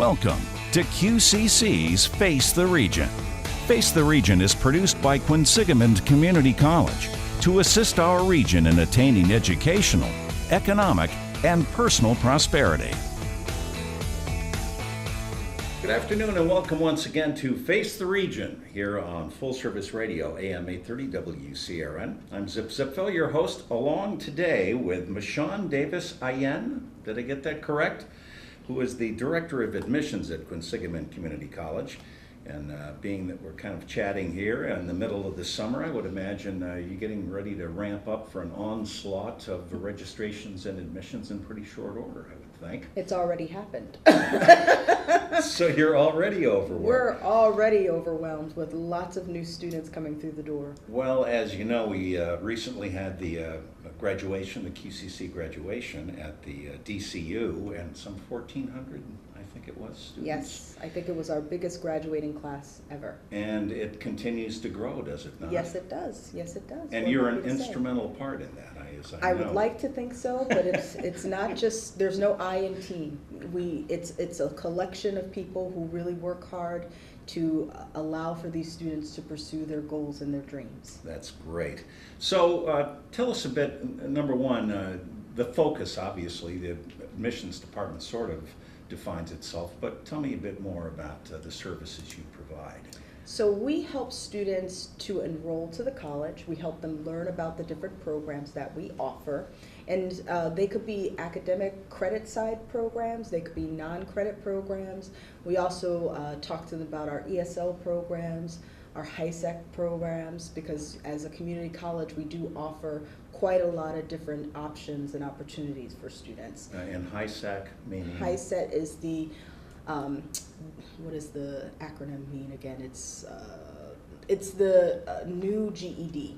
Welcome to QCC's Face the Region. Face the Region is produced by Quinsigamond Community College to assist our region in attaining educational, economic, and personal prosperity. Good afternoon and welcome once again to Face the Region here on Full Service Radio, AM 830 WCRN. I'm Zip Zipfel, your host, along today with Mishawn Davis-Eyene. Did I get that correct? Who is the Director of Admissions at Quinsigamond Community College. And being that we're kind of chatting here in the middle of the summer, I would imagine you're getting ready to ramp up for an onslaught of registrations and admissions in pretty short order, I would think. It's already happened. So you're already overwhelmed. We're already overwhelmed with lots of new students coming through the door. Well, as you know, we recently had the graduation, the QCC graduation at the DCU, and some 1,400, I think it was, students. Yes, I think it was our biggest graduating class ever. And it continues to grow, does it not? Yes, it does. Yes, it does. And you're an instrumental part in that, I would like to think so, but it's not just, there's no I in team. It's a collection of people who really work hard to allow for these students to pursue their goals and their dreams. That's great. So tell us a bit, number one, the focus, obviously, the admissions department sort of defines itself, but tell me a bit more about the services you provide. So we help students to enroll to the college. We help them learn about the different programs that we offer. And they could be academic credit side programs, they could be non-credit programs. We also talk to them about our ESL programs, our HiSec programs, because as a community college we do offer quite a lot of different options and opportunities for students. And HiSec meaning? HiSec is the what does the acronym mean again? It's the new GED.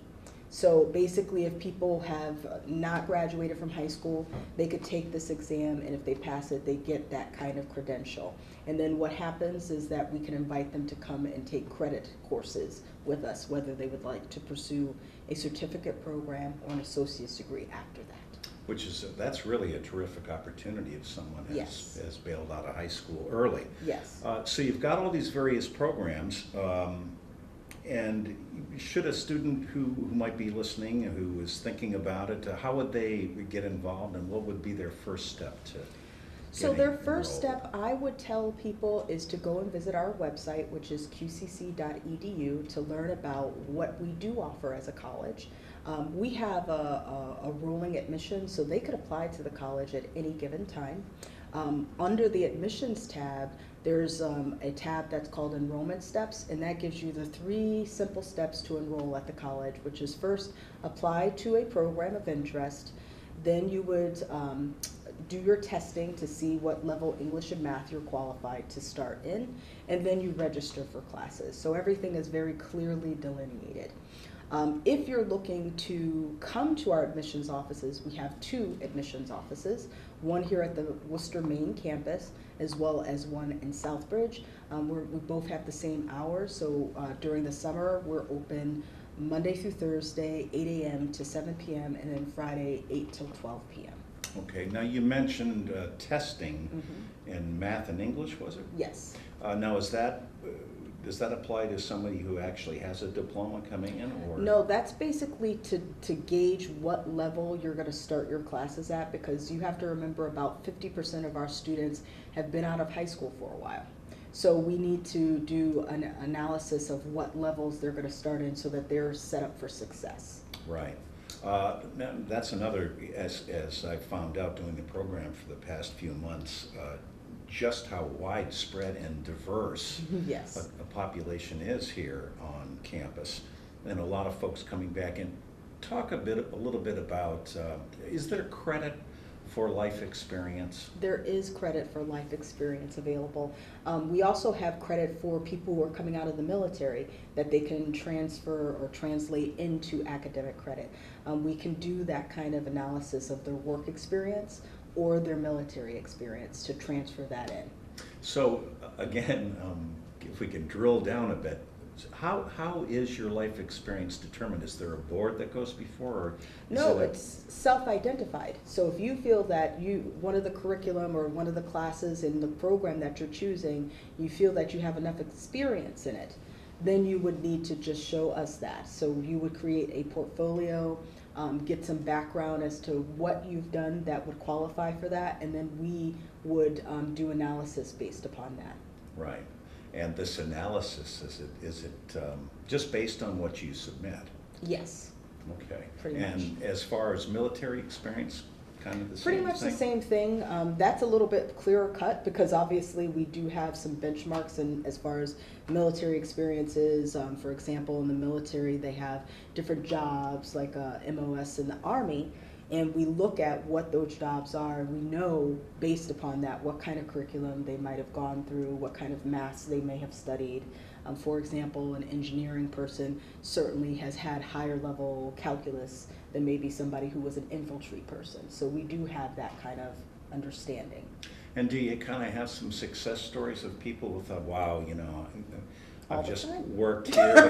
So basically, if people have not graduated from high school, they could take this exam, and if they pass it, they get that kind of credential. And then what happens is that we can invite them to come and take credit courses with us, whether they would like to pursue a certificate program or an associate's degree after that. That's really a terrific opportunity if someone has bailed out of high school early. Yes. So you've got all these various programs, and should a student who might be listening, who is thinking about it, how would they get involved, and what would be their first step to So their first step, I would tell people, is to go and visit our website, which is QCC.edu, to learn about what we do offer as a college. We have a rolling admission, so they could apply to the college at any given time. Under the admissions tab, there's a tab that's called enrollment steps, and that gives you the 3 simple steps to enroll at the college, which is first, apply to a program of interest. Then you would do your testing to see what level English and math you're qualified to start in, and then you register for classes. So everything is very clearly delineated. If you're looking to come to our admissions offices, we have 2 admissions offices, one here at the Worcester main campus, as well as one in Southbridge. We both have the same hours, so during the summer we're open Monday through Thursday, 8 a.m. to 7 p.m., and then Friday, 8 till 12 p.m. Okay, now you mentioned testing in math and English, was it? Yes. Now does that apply to somebody who actually has a diploma coming in, or? No, that's basically to gauge what level you're going to start your classes at, because you have to remember about 50% of our students have been out of high school for a while. So we need to do an analysis of what levels they're going to start in so that they're set up for success. Right. That's another, as I found out doing the program for the past few months, just how widespread and diverse yes. a population is here on campus, and a lot of folks coming back in. Talk a little bit about, is there credit for life experience? There is credit for life experience available. We also have credit for people who are coming out of the military that they can transfer or translate into academic credit. We can do that kind of analysis of their work experience or their military experience to transfer that in. So again, if we can drill down a bit, How is your life experience determined? Is there a board that goes before, or No, it's self-identified. So if you feel that one of the curriculum or one of the classes in the program that you're choosing, you feel that you have enough experience in it, then you would need to just show us that. So you would create a portfolio, get some background as to what you've done that would qualify for that, and then we would do analysis based upon that. Right. And this analysis, is it just based on what you submit? Yes. Okay. Pretty much. And as far as military experience, kind of the same Pretty much thing? the same thing. That's a little bit clearer cut because obviously we do have some benchmarks in as far as military experiences. For example, in the military they have different jobs like MOS in the Army, and we look at what those jobs are. We know based upon that what kind of curriculum they might have gone through, what kind of maths they may have studied. For example, an engineering person certainly has had higher level calculus than maybe somebody who was an infantry person. So we do have that kind of understanding. And do you kind of have some success stories of people who thought, wow, I've just worked here,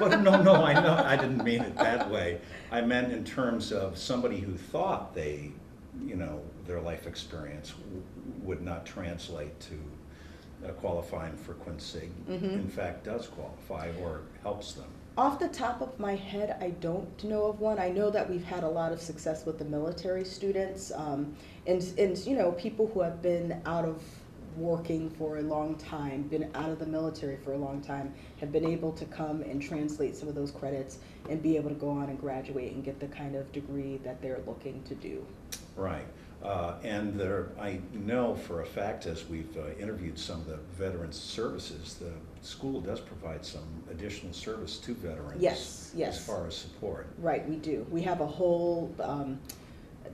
but no, I know I didn't mean it that way. I meant in terms of somebody who thought their life experience would not translate to qualifying for Quincy. In fact, does qualify or helps them. Off the top of my head, I don't know of one. I know that we've had a lot of success with the military students, and people who have been out of working for a long time, been out of the military for a long time, have been able to come and translate some of those credits and be able to go on and graduate and get the kind of degree that they're looking to do. Right. And I know for a fact, as we've interviewed some of the veterans services, the school does provide some additional service to veterans. Yes. As far as support. Right, we do. We have a whole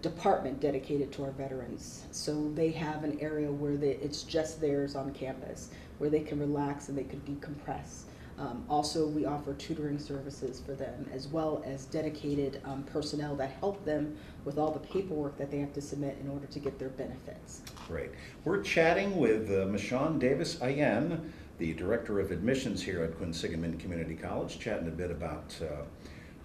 department dedicated to our veterans. So they have an area where it's just theirs on campus, where they can relax and they can decompress. Also, we offer tutoring services for them, as well as dedicated personnel that help them with all the paperwork that they have to submit in order to get their benefits. Great. We're chatting with Mishawn Davis-Eyene, the Director of Admissions here at Quinsigamond Community College, chatting a bit about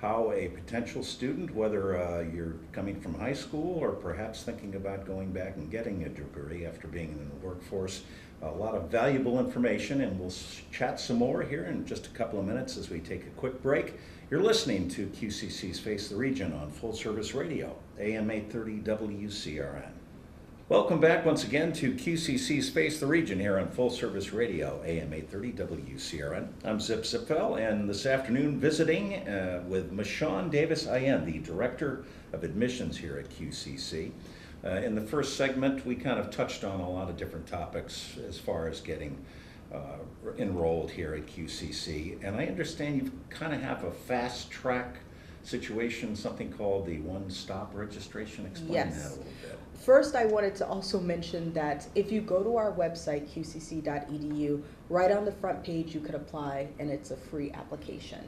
how a potential student, whether you're coming from high school or perhaps thinking about going back and getting a degree after being in the workforce, a lot of valuable information, and we'll chat some more here in just a couple of minutes as we take a quick break. You're listening to QCC's Face the Region on Full Service Radio, AM 830 WCRN. Welcome back once again to QCC's Face the Region here on Full Service Radio, AM 830 WCRN. I'm Zip Zipfel, and this afternoon visiting with Mishawn Davis-Eyene, the Director of Admissions here at QCC. In the first segment, we kind of touched on a lot of different topics as far as getting enrolled here at QCC, and I understand you kind of have a fast track situation, something called the one-stop registration. Explain that a little bit. First, I wanted to also mention that if you go to our website, QCC.edu, right on the front page you could apply, and it's a free application.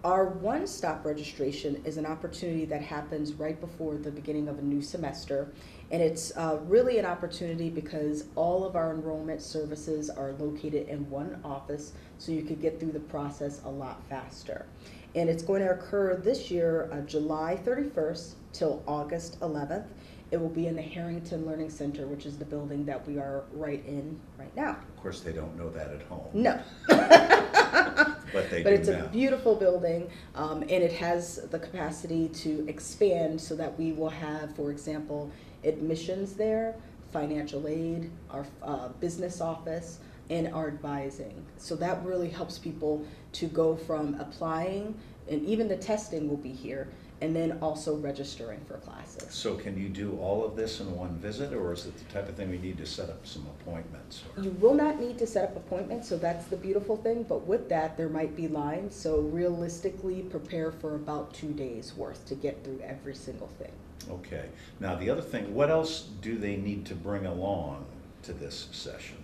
Our one-stop registration is an opportunity that happens right before the beginning of a new semester, and it's really an opportunity because all of our enrollment services are located in one office, so you could get through the process a lot faster. And it's going to occur this year, July 31st till August 11th. It will be in the Harrington Learning Center, which is the building that we are right in right now. Of course, they don't know that at home. No. But it's now. A beautiful building, and it has the capacity to expand so that we will have, for example, admissions there, financial aid, our business office, and our advising. So that really helps people to go from applying, and even the testing will be here, and then also registering for classes. So can you do all of this in one visit, or is it the type of thing we need to set up some appointments? You will not need to set up appointments, so that's the beautiful thing, but with that there might be lines, so realistically prepare for about 2 days worth to get through every single thing. Okay. Now the other thing, what else do they need to bring along to this session?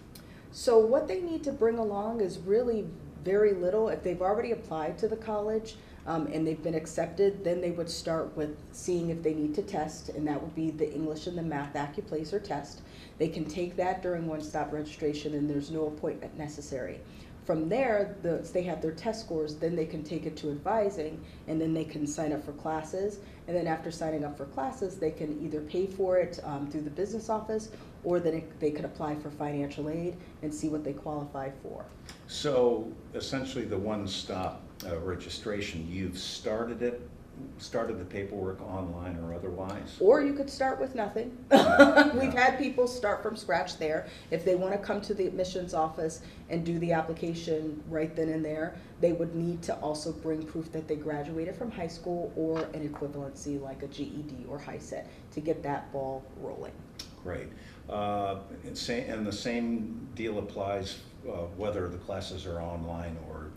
So what they need to bring along is really very little. If they've already applied to the college, and they've been accepted, then they would start with seeing if they need to test, and that would be the English and the Math AccuPlacer test. They can take that during one-stop registration, and there's no appointment necessary. From there, they have their test scores, then they can take it to advising, and then they can sign up for classes. And then after signing up for classes, they can either pay for it through the business office, or then they could apply for financial aid and see what they qualify for. So essentially the one-stop registration, you've started the paperwork online or otherwise? Or you could start with nothing. We've had people start from scratch there. If they want to come to the admissions office and do the application right then and there, they would need to also bring proof that they graduated from high school or an equivalency like a GED or HiSET to get that ball rolling. Great. And the same deal applies whether the classes are online or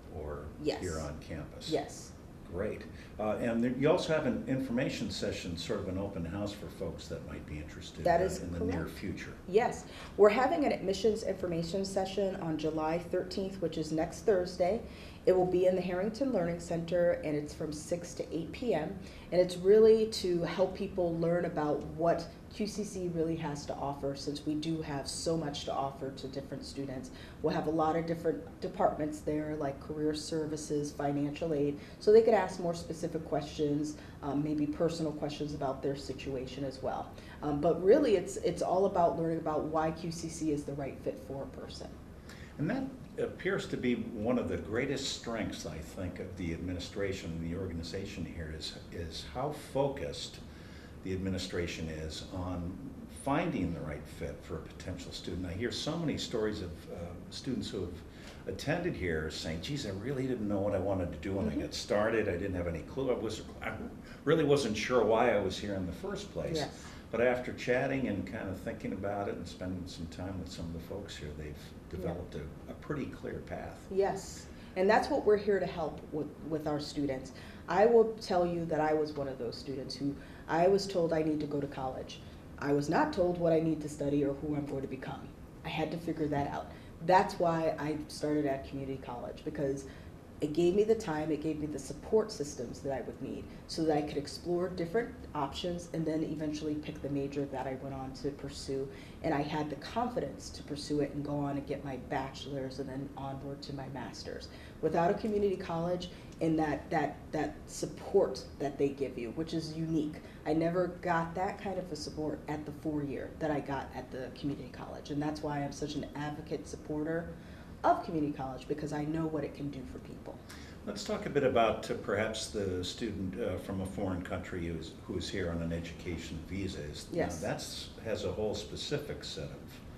Yes. here on campus? Yes. Great. And you also have an information session, sort of an open house for folks that might be interested That is in the correct. near future. Yes, we're having an admissions information session on July 13th, which is next Thursday. It will be in the Harrington Learning Center, and it's from 6 to 8 p.m. And it's really to help people learn about what QCC really has to offer, since we do have so much to offer to different students. We'll have a lot of different departments there, like career services, financial aid, so they could ask more specific questions, maybe personal questions about their situation as well. But really, it's all about learning about why QCC is the right fit for a person. And that appears to be one of the greatest strengths, I think, of the administration and the organization here is how focused the administration is on finding the right fit for a potential student. I hear so many stories of students who have attended here saying, geez, I really didn't know what I wanted to do when I got started. I didn't have any clue. I really wasn't sure why I was here in the first place. Yes. But after chatting and kind of thinking about it and spending some time with some of the folks here, they've developed a pretty clear path. Yes, and that's what we're here to help with our students. I will tell you that I was one of those students who I was told I need to go to college. I was not told what I need to study or who I'm going to become. I had to figure that out. That's why I started at community college, because it gave me the time, it gave me the support systems that I would need so that I could explore different options and then eventually pick the major that I went on to pursue. And I had the confidence to pursue it and go on and get my bachelor's and then onward to my master's. Without a community college and that support that they give you, which is unique. I never got that kind of a support at the 4-year that I got at the community college. And that's why I'm such an advocate supporter of community college, because I know what it can do for people. Let's talk a bit about perhaps the student from a foreign country who's here on an education visa. Yes. Now that has a whole specific set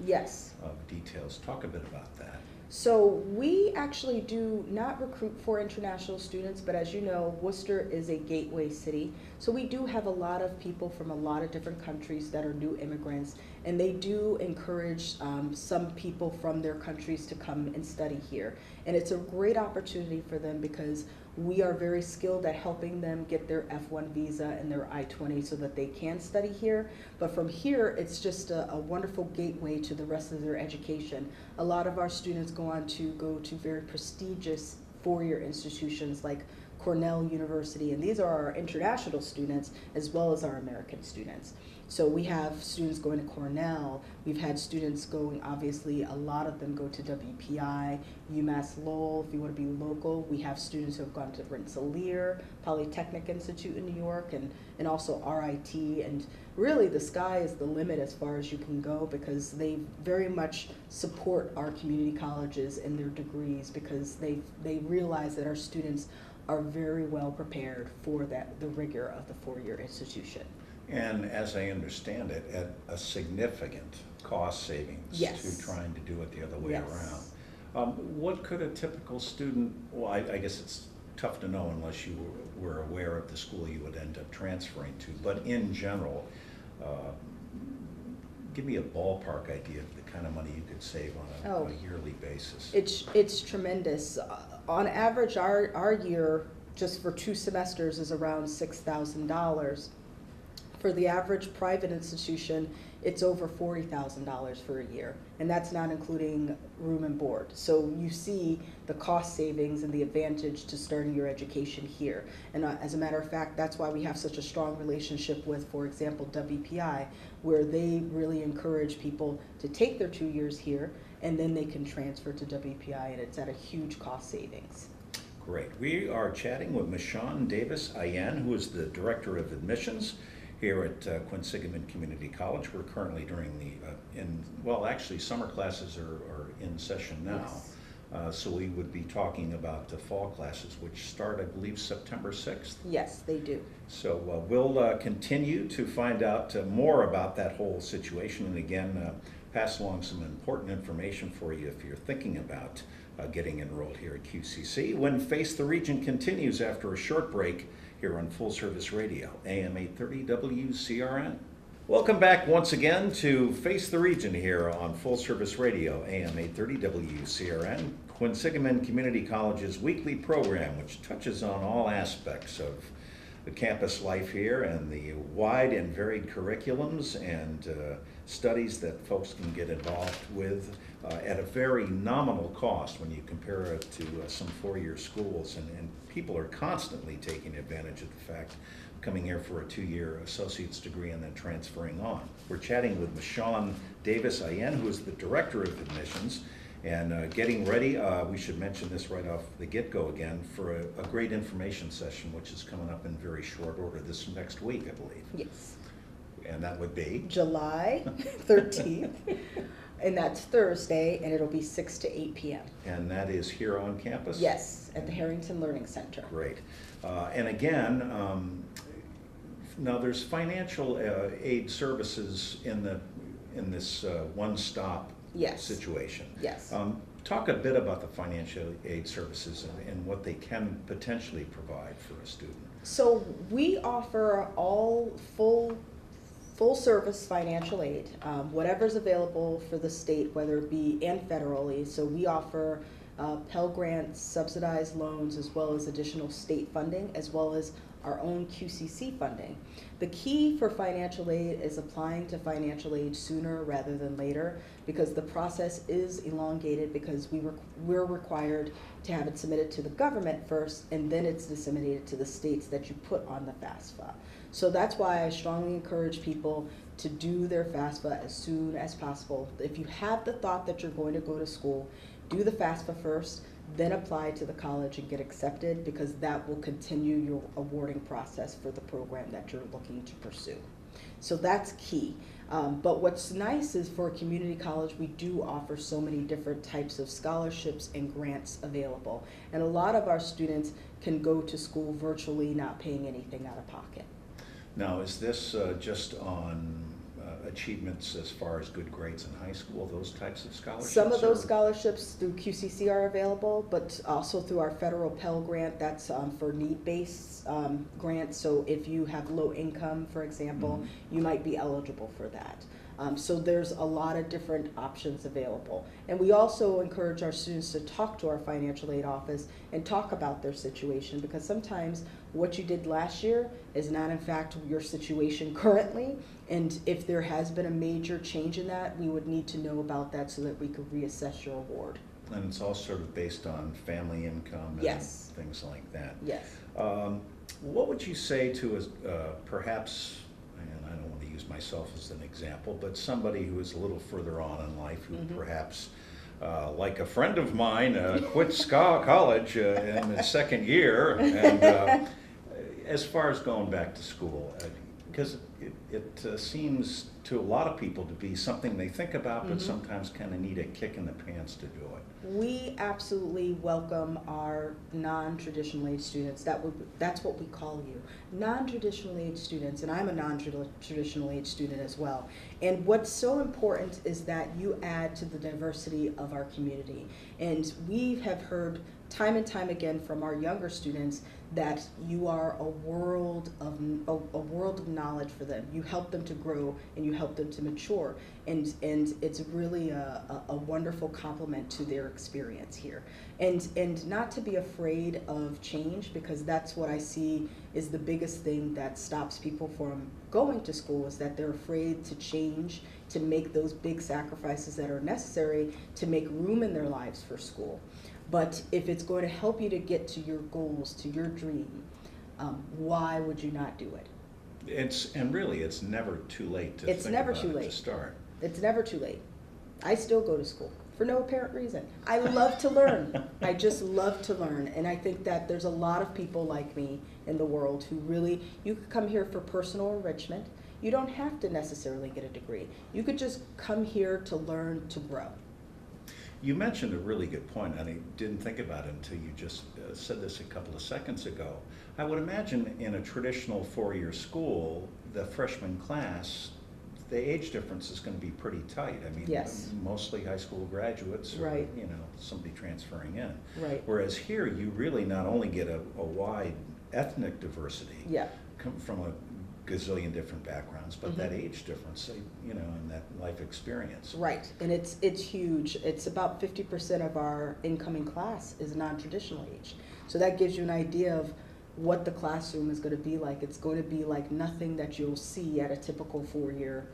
Yes. of details. Talk a bit about that. So we actually do not recruit for international students, but as you know, Worcester is a gateway city. So we do have a lot of people from a lot of different countries that are new immigrants, and they do encourage some people from their countries to come and study here. And it's a great opportunity for them because we are very skilled at helping them get their F1 visa and their I-20 so that they can study here. But from here, it's just a wonderful gateway to the rest of their education. A lot of our students go to very prestigious 4-year institutions like Cornell University, and these are our international students as well as our American students. So we have students going to Cornell. We've had students going, obviously, a lot of them go to WPI, UMass Lowell, if you want to be local. We have students who have gone to Rensselaer, Polytechnic Institute in New York, and also RIT. And really, the sky is the limit as far as you can go, because they very much support our community colleges and their degrees, because they realize that our students are very well prepared for the rigor of the 4-year institution. And as I understand it, at a significant cost savings Yes. to trying to do it the other way Yes. around. What could a typical student, well, I guess it's tough to know unless you were aware of the school you would end up transferring to, but in general, give me a ballpark idea of the kind of money you could save on a yearly basis. It's tremendous. On average, our year, just for 2 semesters, is around $6,000. For the average private institution, it's over $40,000 for a year, and that's not including room and board. So you see the cost savings and the advantage to starting your education here. And as a matter of fact, that's why we have such a strong relationship with, for example, WPI, where they really encourage people to take their 2 years here, and then they can transfer to WPI, and it's at a huge cost savings. Great. We are chatting with Mishawn Davis-Eyene, who is the Director of Admissions here at Quinsigamond Community College. We're currently during actually summer classes are in session now. Yes. So we would be talking about the fall classes, which start, I believe, September 6th. Yes, they do. So we'll continue to find out more about that whole situation, and again, pass along some important information for you if you're thinking about getting enrolled here at QCC. When Face the Region continues after a short break here on Full Service Radio, AM 830 WCRN. Welcome back once again to Face the Region here on Full Service Radio, AM 830 WCRN, Quinsigamond Community College's weekly program, which touches on all aspects of the campus life here and the wide and varied curriculums and studies that folks can get involved with at a very nominal cost when you compare it to some four-year schools. And people are constantly taking advantage of the fact coming here for a two-year associate's degree and then transferring on. We're chatting with Mishawn Davis-Eyene, who is the Director of Admissions, and getting ready, we should mention this right off the get-go again, for a great information session, which is coming up in very short order this next week, I believe. Yes. And that would be? July 13th, and that's Thursday, and it'll be 6 to 8 p.m. And that is here on campus? Yes, at the Harrington Learning Center. Great. And again, now there's financial aid services in this one-stop Yes. situation. Yes. Talk a bit about the financial aid services and what they can potentially provide for a student. So we offer all full service financial aid, whatever's available for the state, whether it be and federally. So we offer Pell Grants, subsidized loans, as well as additional state funding, as well as our own QCC funding. The key for financial aid is applying to financial aid sooner rather than later, because the process is elongated, because we're required to have it submitted to the government first, and then it's disseminated to the states that you put on the FAFSA. So that's why I strongly encourage people to do their FAFSA as soon as possible. If you have the thought that you're going to go to school, do the FAFSA first, then apply to the college and get accepted, because that will continue your awarding process for the program that you're looking to pursue. So that's key. But what's nice is for a community college, we do offer so many different types of scholarships and grants available. And a lot of our students can go to school virtually, not paying anything out of pocket. Now, is this just on achievements as far as good grades in high school, those types of scholarships? Some of those scholarships through QCC are available, but also through our federal Pell Grant, that's for need-based grants. So if you have low income, for example, you might be eligible for that. So there's a lot of different options available. And we also encourage our students to talk to our financial aid office and talk about their situation, because sometimes what you did last year is not in fact your situation currently. And if there has been a major change in that, we would need to know about that so that we could reassess your award. And it's all sort of based on family income and Yes. things like that. Yes. What would you say to perhaps, and I don't want to use myself as an example, but somebody who is a little further on in life, who perhaps, like a friend of mine, quit college in the second year, and as far as going back to school, because it seems to a lot of people to be something they think about, but sometimes kind of need a kick in the pants to do it. We absolutely welcome our non-traditional age students. That's what we call you, non-traditional age students, and I'm a non-traditional age student as well. And what's so important is that you add to the diversity of our community. And we have heard time and time again from our younger students that you are a world of knowledge for them. You help them to grow and you help them to mature, and it's really a wonderful compliment to their experience here. And not to be afraid of change, because that's what I see is the biggest thing that stops people from going to school, is that they're afraid to change, to make those big sacrifices that are necessary to make room in their lives for school. But if it's going to help you to get to your goals, to your dream, why would you not do it? It's never too late to It's think never about too it late. to start. It's never too late. I still go to school. for no apparent reason. I love to learn. I just love to learn. And I think that there's a lot of people like me in the world who really, you could come here for personal enrichment. You don't have to necessarily get a degree. You could just come here to learn, to grow. You mentioned a really good point, and I didn't think about it until you just said this a couple of seconds ago. I would imagine in a traditional four-year school, the freshman class, the age difference is going to be pretty tight. I mean, yes. Mostly high school graduates, or, right. Somebody transferring in. Right. Whereas here, you really not only get a wide ethnic diversity, yeah. come from a gazillion different backgrounds, but that age difference, and that life experience. Right, and it's huge. It's about 50% of our incoming class is non-traditional age. So that gives you an idea of what the classroom is going to be like. It's going to be like nothing that you'll see at a typical four-year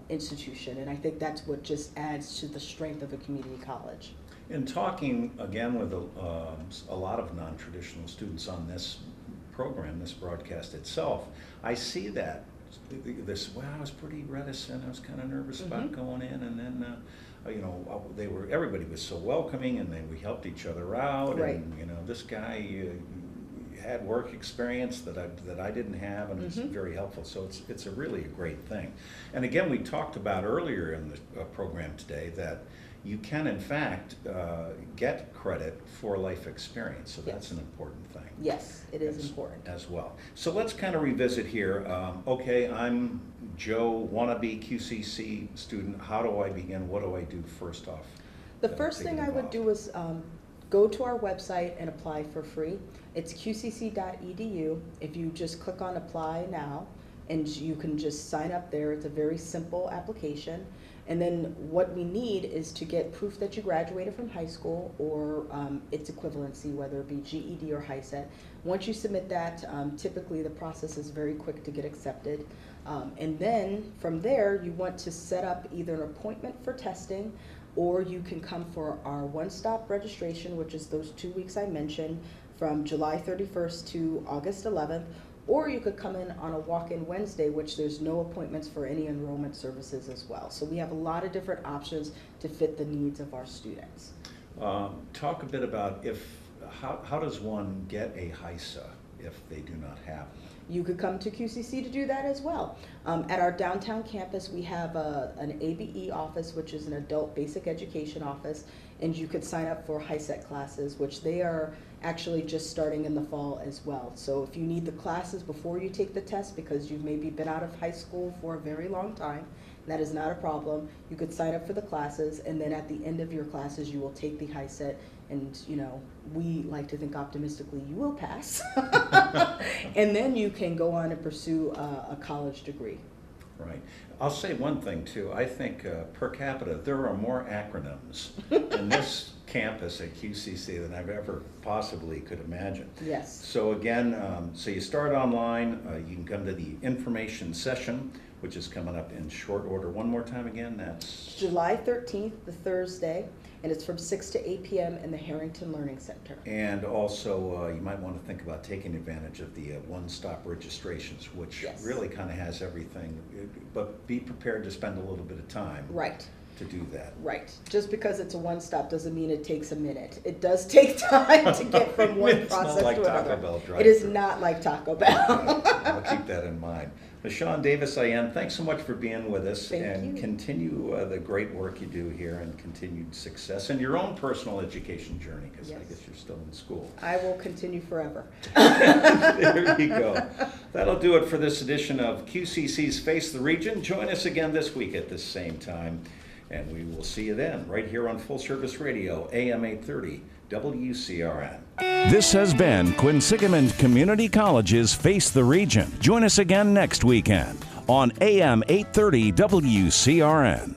institution, and I think that's what just adds to the strength of a community college. In talking again with a lot of non-traditional students on this program, this broadcast itself, I see that I was pretty reticent. I was kind of nervous about going in, and then everybody was so welcoming, and then we helped each other out. Right. And this guy had work experience that I didn't have, and it's very helpful. So it's a really a great thing. And again, we talked about earlier in the program today that you can in fact get credit for life experience, so that's an important thing. Yes, it is important. As well. So let's kind of revisit here. Okay, I'm Joe, wannabe QCC student. How do I begin? What do I do first off? The first thing I would do is go to our website and apply for free. It's QCC.edu. If you just click on apply now, and you can just sign up there. It's a very simple application. And then what we need is to get proof that you graduated from high school or its equivalency, whether it be GED or HiSET. Once you submit that, typically the process is very quick to get accepted. And then from there, you want to set up either an appointment for testing, or you can come for our one-stop registration, which is those 2 weeks I mentioned, from July 31st to August 11th. Or you could come in on a walk-in Wednesday, which there's no appointments for any enrollment services as well. So we have a lot of different options to fit the needs of our students. Talk a bit about how does one get a HiSA if they do not have one? You could come to QCC to do that as well. At our downtown campus, we have an ABE office, which is an adult basic education office, and you could sign up for HiSET classes, which they are actually just starting in the fall as well. So if you need the classes before you take the test because you've maybe been out of high school for a very long time, that is not a problem. You could sign up for the classes, and then at the end of your classes, you will take the HiSET, and we like to think optimistically you will pass. And then you can go on and pursue a college degree. Right. I'll say one thing too. I think per capita there are more acronyms in this campus at QCC than I've ever possibly could imagine. Yes. So again, so you start online. You can come to the information session, which is coming up in short order. One more time again. That's July 13th, the Thursday, and it's from 6 to 8 p.m. in the Harrington Learning Center. And also, you might want to think about taking advantage of the one-stop registrations, which really kind of has everything. But be prepared to spend a little bit of time. Right. To do that. Right. Just because it's a one-stop doesn't mean it takes a minute. It does take time to get from one process like to another. Taco Bell it is not like Taco Bell. I'll keep that in mind. Mishawn Davis-Eyene, thanks so much for being with us. Thank you. Continue the great work you do here and continued success in your own personal education journey, because I guess you're still in school. I will continue forever. There you go. That'll do it for this edition of QCC's Face the Region. Join us again this week at this same time, and we will see you then right here on Full Service Radio, AM 830, WCRN. This has been Quinsigamond Community College's Face the Region. Join us again next weekend on AM 830 WCRN.